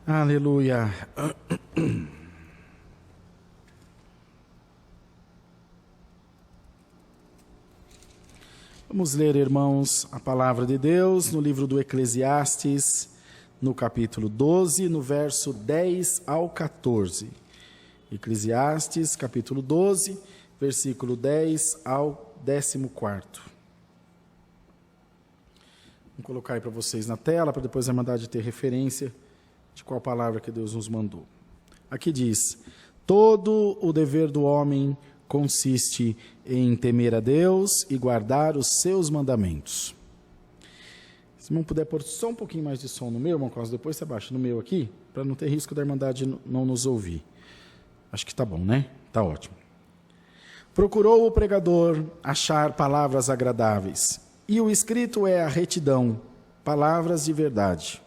Aleluia. Vamos ler, irmãos, a palavra de Deus no livro do Eclesiastes, no capítulo 12, no verso 10 ao 14. Eclesiastes, capítulo 12, versículo 10 ao 14. Vou colocar aí para vocês na tela, para depois a Irmandade ter referência de qual palavra que Deus nos mandou. Aqui diz: todo o dever do homem consiste em temer a Deus e guardar os seus mandamentos. Se não puder pôr só um pouquinho mais de som no meu, irmão Carlos, depois você abaixa no meu aqui, para não ter risco da Irmandade não nos ouvir. Acho que está bom, né? Está ótimo. Procurou o pregador achar palavras agradáveis, e o escrito é a retidão, palavras de verdade.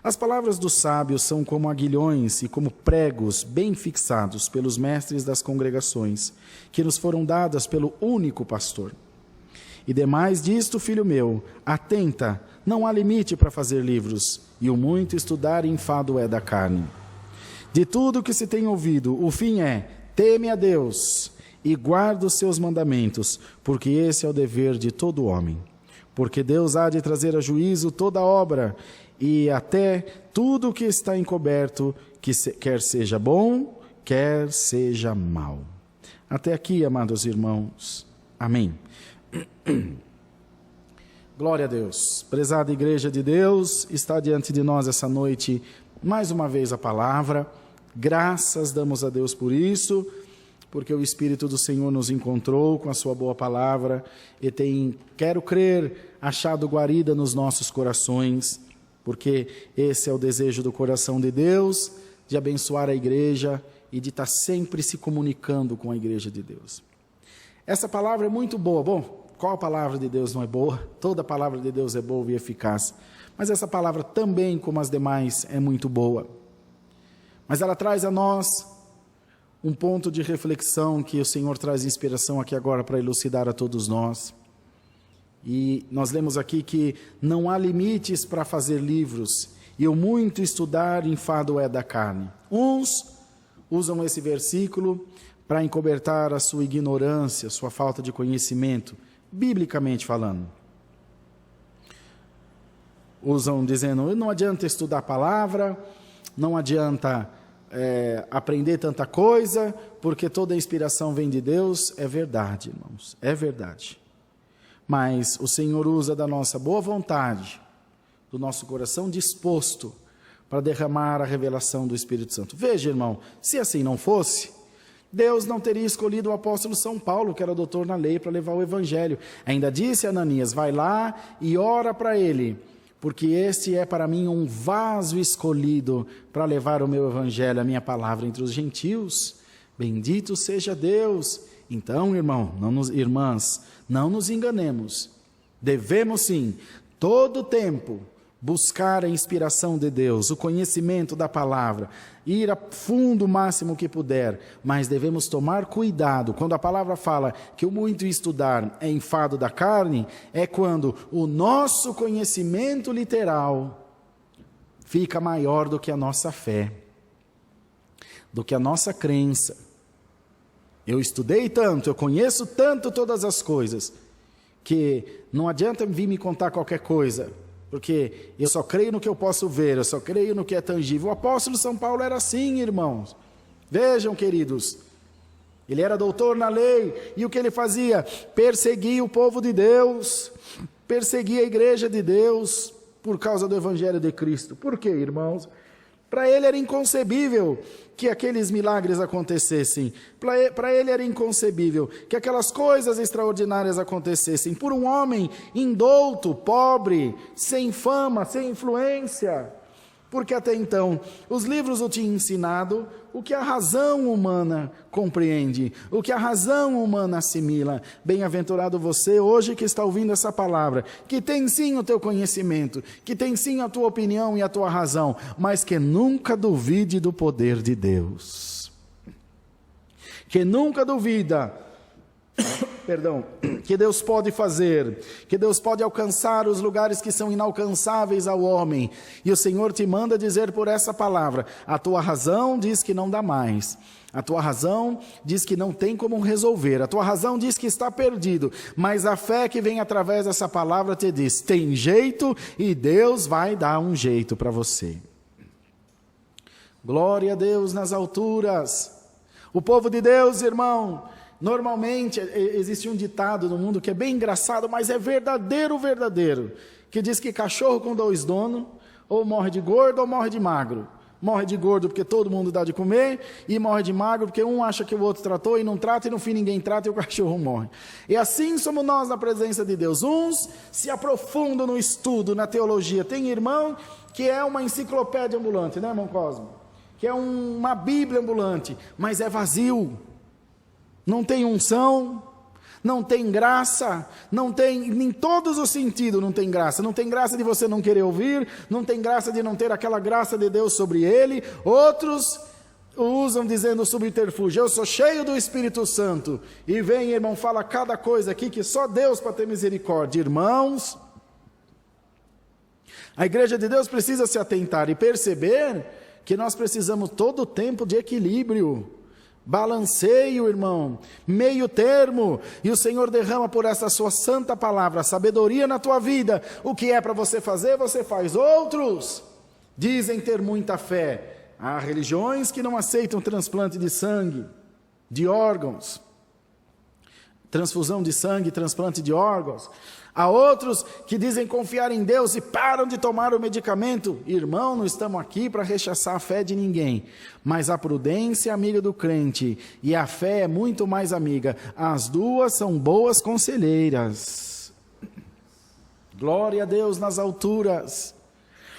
As palavras dos sábios são como aguilhões e como pregos bem fixados pelos mestres das congregações, que nos foram dadas pelo único pastor. E demais disto, filho meu, atenta, não há limite para fazer livros, e o muito estudar enfado é da carne. De tudo que se tem ouvido, o fim é: teme a Deus e guarda os seus mandamentos, porque esse é o dever de todo homem. Porque Deus há de trazer a juízo toda obra, e até tudo que está encoberto, quer seja bom, quer seja mal. Até aqui, amados irmãos. Amém. Glória a Deus. Prezada Igreja de Deus, está diante de nós essa noite mais uma vez a palavra. Graças damos a Deus por isso, porque o Espírito do Senhor nos encontrou com a sua boa palavra e tem, quero crer, achado guarida nos nossos corações, porque esse é o desejo do coração de Deus, de abençoar a igreja e de estar sempre se comunicando com a igreja de Deus. Essa palavra é muito boa. Bom, qual palavra de Deus não é boa? Toda palavra de Deus é boa e eficaz. Mas essa palavra também, como as demais, é muito boa. Mas ela traz a nós um ponto de reflexão que o Senhor traz inspiração aqui agora para elucidar a todos nós. E nós lemos aqui que não há limites para fazer livros, e o muito estudar enfado é da carne. Uns usam esse versículo para encobertar a sua ignorância, sua falta de conhecimento, biblicamente falando. Usam dizendo: não adianta estudar a palavra, não adianta aprender tanta coisa, porque toda a inspiração vem de Deus. É verdade, irmãos, é verdade. Mas o Senhor usa da nossa boa vontade, do nosso coração disposto para derramar a revelação do Espírito Santo. Veja, irmão, se assim não fosse, Deus não teria escolhido o apóstolo São Paulo, que era doutor na lei, para levar o evangelho. Ainda disse a Ananias: vai lá e ora para ele, porque este é para mim um vaso escolhido para levar o meu evangelho, a minha palavra entre os gentios. Bendito seja Deus. Então, irmãs, não nos enganemos. Devemos sim, todo o tempo, buscar a inspiração de Deus, o conhecimento da palavra, ir a fundo o máximo que puder, mas devemos tomar cuidado. Quando a palavra fala que o muito estudar é enfado da carne, é quando o nosso conhecimento literal fica maior do que a nossa fé, do que a nossa crença. Eu estudei tanto, eu conheço tanto todas as coisas, que não adianta vir me contar qualquer coisa, porque eu só creio no que eu posso ver, eu só creio no que é tangível. O apóstolo São Paulo era assim, irmãos. Vejam, queridos, ele era doutor na lei, e o que ele fazia? Perseguia o povo de Deus, perseguia a igreja de Deus, por causa do evangelho de Cristo. Por quê, irmãos? Para ele era inconcebível que aqueles milagres acontecessem. Para ele era inconcebível que aquelas coisas extraordinárias acontecessem por um homem indouto, pobre, sem fama, sem influência. Porque até então os livros o tinham ensinado o que a razão humana compreende, o que a razão humana assimila. Bem-aventurado você hoje que está ouvindo essa palavra, que tem sim o teu conhecimento, que tem sim a tua opinião e a tua razão, mas que nunca duvide do poder de Deus. Que nunca duvida que Deus pode fazer, que Deus pode alcançar os lugares que são inalcançáveis ao homem. E o Senhor te manda dizer por essa palavra: a tua razão diz que não dá mais. A tua razão diz que não tem como resolver. A tua razão diz que está perdido. Mas a fé que vem através dessa palavra te diz: tem jeito e Deus vai dar um jeito para você. Glória a Deus nas alturas. O povo de Deus, irmão, normalmente existe um ditado no mundo que é bem engraçado, mas é verdadeiro, que diz que cachorro com 2 donos, ou morre de gordo ou morre de magro. Morre de gordo porque todo mundo dá de comer, e morre de magro porque um acha que o outro tratou e não trata, e no fim ninguém trata e o cachorro morre. E assim somos nós na presença de Deus. Uns se aprofundam no estudo, na teologia. Tem irmão que é uma enciclopédia ambulante, né, irmão Cosmo? Que é uma Bíblia ambulante, mas é vazio. Não tem unção, não tem graça, não tem, em todos os sentidos não tem graça. Não tem graça de você não querer ouvir, não tem graça de não ter aquela graça de Deus sobre ele. Outros usam dizendo subterfúgio: eu sou cheio do Espírito Santo. E vem, irmão, fala cada coisa aqui que só Deus para ter misericórdia. Irmãos, a igreja de Deus precisa se atentar e perceber que nós precisamos todo o tempo de equilíbrio. Balanceio, irmão, meio termo, e o Senhor derrama por essa sua santa palavra sabedoria na tua vida. O que é para você fazer, você faz. Outros dizem ter muita fé. Há religiões que não aceitam transplante de sangue, de órgãos, transfusão de sangue, transplante de órgãos. Há outros que dizem confiar em Deus e param de tomar o medicamento. Irmão, não estamos aqui para rechaçar a fé de ninguém, mas a prudência é amiga do crente e a fé é muito mais amiga. As duas são boas conselheiras. Glória a Deus nas alturas.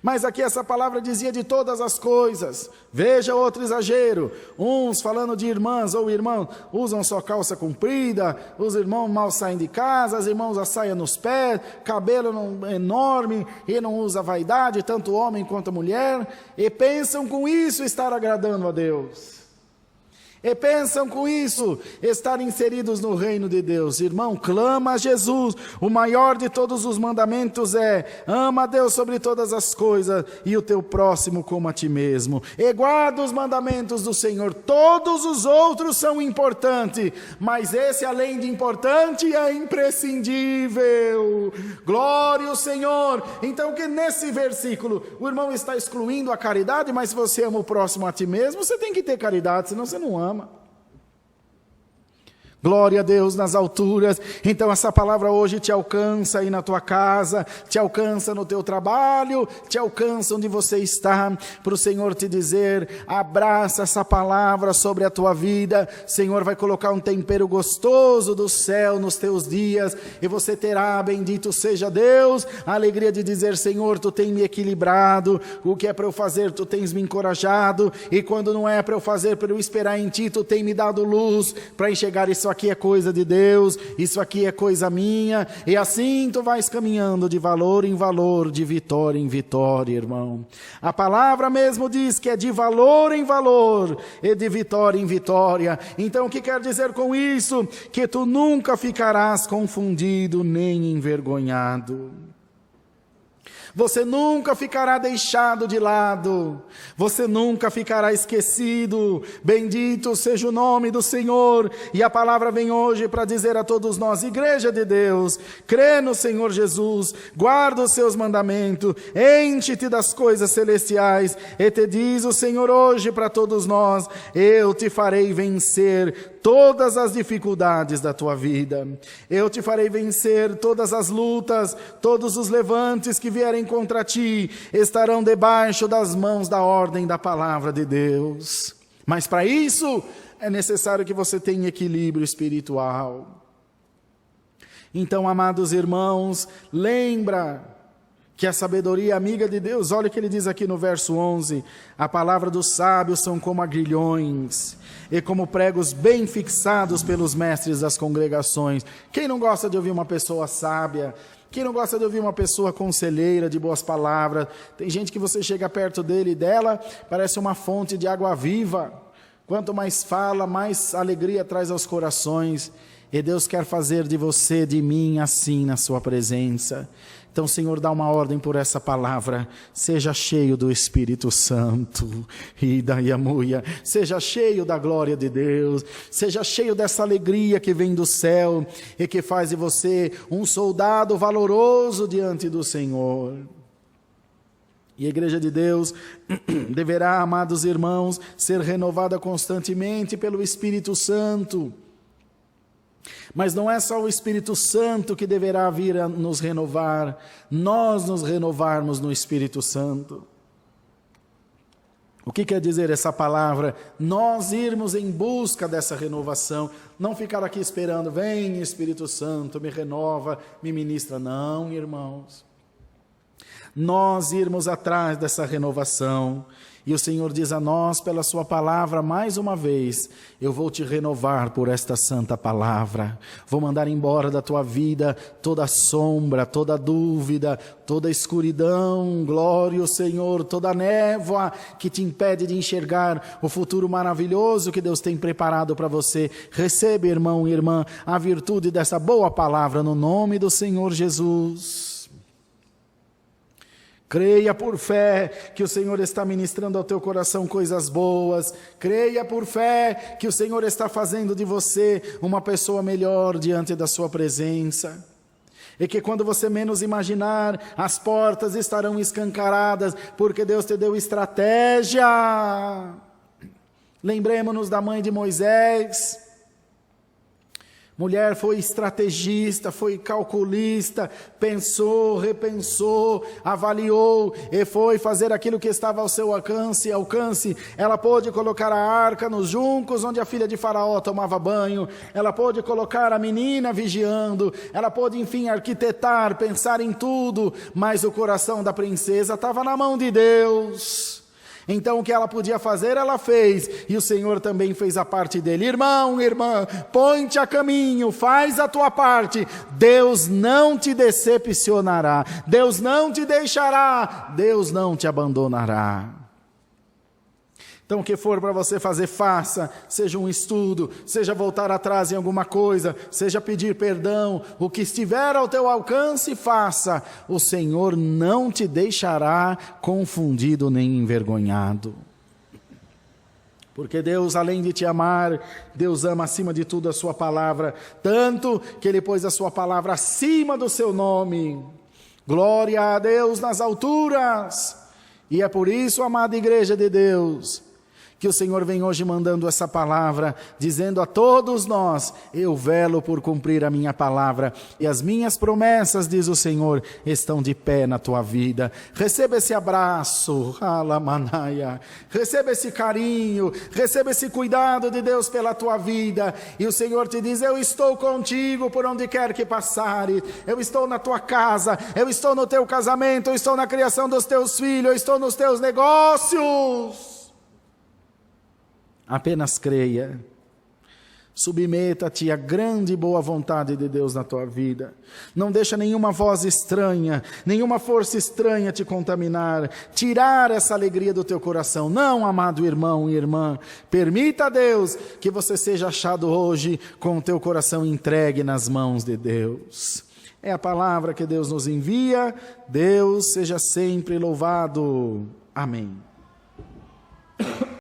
Mas aqui essa palavra dizia de todas as coisas. Veja outro exagero. Uns falando de irmãs ou irmãos usam só calça comprida, os irmãos mal saem de casa, as irmãs a saia nos pés, cabelo enorme e não usa vaidade, tanto homem quanto mulher, e pensam com isso estar agradando a Deus. E pensam com isso estar inseridos no reino de Deus. Irmão, clama a Jesus. O maior de todos os mandamentos é: ama a Deus sobre todas as coisas e o teu próximo como a ti mesmo. E guarda os mandamentos do Senhor. Todos os outros são importantes, mas esse, além de importante, é imprescindível. Glória ao Senhor. Então, que nesse versículo o irmão está excluindo a caridade, mas se você ama o próximo a ti mesmo, você tem que ter caridade, senão você não ama. Glória a Deus nas alturas. Então essa palavra hoje te alcança aí na tua casa, te alcança no teu trabalho, te alcança onde você está, para o Senhor te dizer: abraça essa palavra sobre a tua vida. O Senhor vai colocar um tempero gostoso do céu nos teus dias, e você terá, bendito seja Deus, a alegria de dizer: Senhor, tu tens me equilibrado, o que é para eu fazer tu tens me encorajado, e quando não é para eu fazer, para eu esperar em ti, tu tens me dado luz para enxergar isso aqui é coisa de Deus, isso aqui é coisa minha, e assim tu vais caminhando de valor em valor, de vitória em vitória, irmão. A palavra mesmo diz que é de valor em valor e de vitória em vitória. Então o que quer dizer com isso? Que tu nunca ficarás confundido nem envergonhado. Você nunca ficará deixado de lado, você nunca ficará esquecido. Bendito seja o nome do Senhor. E a palavra vem hoje para dizer a todos nós: igreja de Deus, crê no Senhor Jesus, guarda os seus mandamentos, enche-te das coisas celestiais, e te diz o Senhor hoje para todos nós: eu te farei vencer todas as dificuldades da tua vida, eu te farei vencer todas as lutas, todos os levantes que vierem contra ti estarão debaixo das mãos da ordem da palavra de Deus. Mas para isso é necessário que você tenha equilíbrio espiritual. Então, amados irmãos, lembra que a sabedoria amiga de Deus, olha o que ele diz aqui no verso 11: a palavra dos sábios são como agrilhões e como pregos bem fixados pelos mestres das congregações. Quem não gosta de ouvir uma pessoa sábia? Quem não gosta de ouvir uma pessoa conselheira, de boas palavras? Tem gente que você chega perto dele e dela, parece uma fonte de água viva. Quanto mais fala, mais alegria traz aos corações. E Deus quer fazer de você, de mim, assim na sua presença. Então, Senhor, dá uma ordem por essa palavra. Seja cheio do Espírito Santo. E da Iamuia. Seja cheio da glória de Deus. Seja cheio dessa alegria que vem do céu e que faz de você um soldado valoroso diante do Senhor. E a igreja de Deus deverá, amados irmãos, ser renovada constantemente pelo Espírito Santo. Mas não é só o Espírito Santo que deverá vir a nos renovar, nós nos renovarmos no Espírito Santo. O que quer dizer essa palavra? Nós irmos em busca dessa renovação, não ficar aqui esperando, vem Espírito Santo, me renova, me ministra. Não, irmãos. Nós irmos atrás dessa renovação. E o Senhor diz a nós, pela sua palavra, mais uma vez, eu vou te renovar por esta santa palavra. Vou mandar embora da tua vida toda sombra, toda dúvida, toda escuridão, glória ao Senhor, toda névoa que te impede de enxergar o futuro maravilhoso que Deus tem preparado para você. Receba, irmão e irmã, a virtude dessa boa palavra no nome do Senhor Jesus. Creia por fé que o Senhor está ministrando ao teu coração coisas boas. Creia por fé que o Senhor está fazendo de você uma pessoa melhor diante da sua presença. E que quando você menos imaginar, as portas estarão escancaradas, porque Deus te deu estratégia. Lembremos-nos da mãe de Moisés. Mulher foi estrategista, foi calculista, pensou, repensou, avaliou e foi fazer aquilo que estava ao seu alcance. Ela pôde colocar a arca nos juncos onde a filha de Faraó tomava banho. Ela pôde colocar a menina vigiando. Ela pôde, enfim, arquitetar, pensar em tudo. Mas o coração da princesa estava na mão de Deus. Então o que ela podia fazer, ela fez, e o Senhor também fez a parte dele. Irmão, irmã, põe-te a caminho, faz a tua parte, Deus não te decepcionará, Deus não te deixará, Deus não te abandonará. Então o que for para você fazer, faça, seja um estudo, seja voltar atrás em alguma coisa, seja pedir perdão, o que estiver ao teu alcance, faça. O Senhor não te deixará confundido nem envergonhado. Porque Deus, além de te amar, Deus ama acima de tudo a sua palavra, tanto que Ele pôs a sua palavra acima do seu nome. Glória a Deus nas alturas. E é por isso, amada igreja de Deus, que o Senhor vem hoje mandando essa palavra, dizendo a todos nós, eu velo por cumprir a minha palavra, e as minhas promessas, diz o Senhor, estão de pé na tua vida. Receba esse abraço, alamanaya, receba esse carinho, receba esse cuidado de Deus pela tua vida, e o Senhor te diz, eu estou contigo por onde quer que passares, eu estou na tua casa, eu estou no teu casamento, eu estou na criação dos teus filhos, eu estou nos teus negócios. Apenas creia, submeta-te à grande e boa vontade de Deus na tua vida. Não deixa nenhuma voz estranha, nenhuma força estranha te contaminar, tirar essa alegria do teu coração. Não, amado irmão e irmã, permita a Deus que você seja achado hoje com o teu coração entregue nas mãos de Deus. É a palavra que Deus nos envia. Deus seja sempre louvado. Amém.